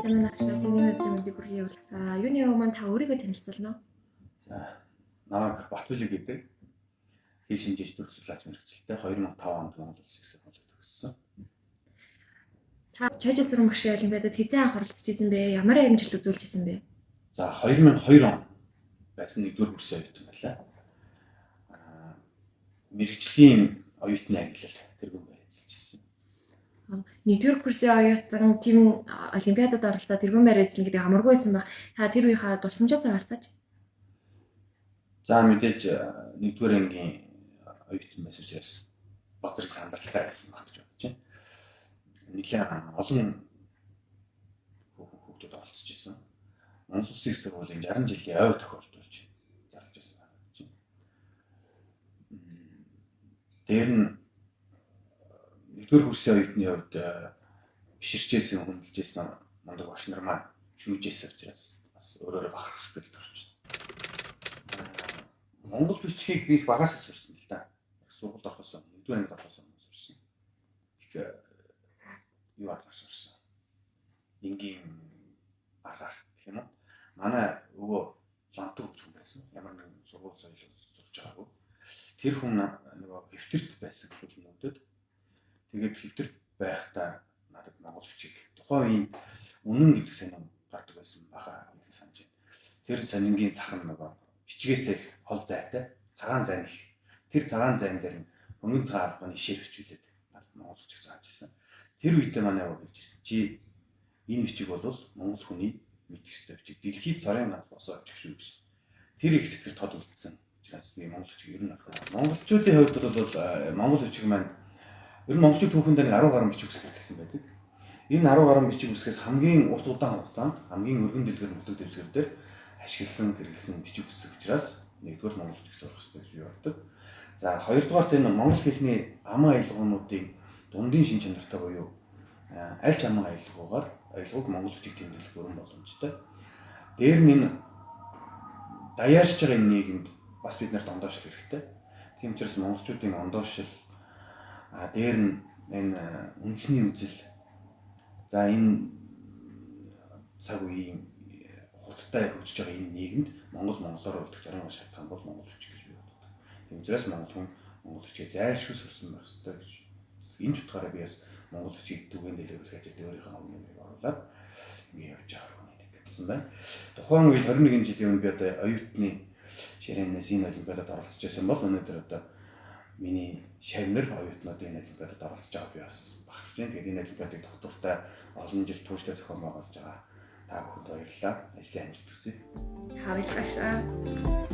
Сайн байна агшаа. Тэний өдрийн мэндийг хүргэе. Юуны өмнө та өөрийгөө танилцуулна уу? За, намайг Батүлэг гэдэг хэл шинжээч төгсөлч мэрэгчлээ 2005 онд Монгол Улсын их сургуулиуд төгссөн. Та Чойжил Сурам багшийн олимпиадад хэзээ анх оролцож исэн бэ? Ямар амжилт үзүүлж исэн бэ? За 2002 он байсан 1-р курсын оюутан байлаа. Мэргэжлийн оюутны ангилал тэргүүн байцлж ирсэн. 1-р курсын оюутан тийм олимпиадад оролцоод тэргүүн байр эзлэн гэдэг амаргүй байсан баг. Та тэр үеийнхаа дурсамжаа заавалцаач. За мэдээж 1-р ангийн оюутан байсан учраас бодрыг сандаралтай байсан баг гэж бодож байна. Нэлээд олон хүүхдүүд оролцож ирсэн. Монгол Улсын их сургуулийн 60 жилийн ой тохиолдуулж зарлж ирсэн гэж байна. Тэр нь 1-р курсын оюутны хувьд биширчээсэн, хөндлөжсэн мундаг багш нар маань шүүжээс учраас бас өөрөөрөө бахарх сэтгэлд орж байна. Монгол бичгийг би их багаас сурсан л да. Сургуульд орохоос 1-р ангид орохоос сурсан. Их юу адгаар сурсан. Энгийн аргаар гэх юм уу? Манай өвөө лантур гэж хүн байсан. Ямар нэгэн сургууль соёлоос сурч байгаагүй. Тэр хүн нөгөө хэвтэрт байсан хүмүүдэд. Тэгээд хэвтэрт байхдаа надад монгол бичиг тухайн үеийн үнэн гэдэг сонин гардаг байсан баха гэж санаж байна. Тэр сонингийн зах нь нөгөө бичгээсээ хол зайтай цагаан зайн их. Тэр цагаан зайн дээр нь хөнгөн цагаан албаны ишээр хичүүлээд надад монгол бичиг зааж ирсэн. Тэр үедээ манай өвөө хэлжсэн. Чи энэ бичиг бол монгол хүний мэдэх ёстой бичиг. Дэлхийд цорын ганц босоо бичих шүү гэж. Тэр их сэтгэл тод үлдсэн. Учраас би монгол бичиг ер нь монголчуудын хувьд бол монгол бичиг маань ер нь монголчууд түүхэнд нэг 10 гаруй бичиг үсгэх гэсэн байдаг. Энэ 10 гаруй бичиг үсгээс хамгийн урт удаан хугацаанд хамгийн өргөн дэлгэр нөлөө дэвсгэр дээр ашигласан хэрэглэсэн бичиг үсэг учраас 1-р монгол бичиг сурах хэрэгтэй гэж боддог. За 2-дугаарт энэ монгол хэлний аман аялгуунуудын дундын шин чанартай буюу аль ч аман аялгуугаар аялгауг монгол бичиг тэмдэглэх бүрэн боломжтой. Дээр нь энэ даяарч байгаа энэ нийгэмд бас бид нарт ондоошлох хэрэгтэй. Тийм учраас монголчуудын ондоошил дээр нь энэ үндэсний үзэл за энэ цаг үеийн хурдтай хөгжиж байгаа энэ нийгэмд монголоор үлдэх зорилго шалтгаан бол монгол бичиг гэж би боддог. Тийм учраас монгол хүн монгол бичгийг зайлшгүй сурсан байх хэрэгтэй гэж энэ ч утгаараа би бас монгол бичгийг түгээн дэлгэрүүлэх ажилд өөрийнхөө өмнөнийг оруулаад ингэ явж байгаа хүн гэсэн байна. Тухайн үед 21 жилийн олимпиад оюутны ширээнээс энэ олимпиадад оролцож байсан бол өнөөдөр одоо миний шавнар оюутнуудын энэ олимпиадад оролцож байгааг би бас багтаж байна. Тэгээд энэ олимпиадыг доктортай олон жил тууштай зохион байгуулж байгаа та бүхэнд баярлалаа. Ажлын амжилт хүсье. Баярлалаа.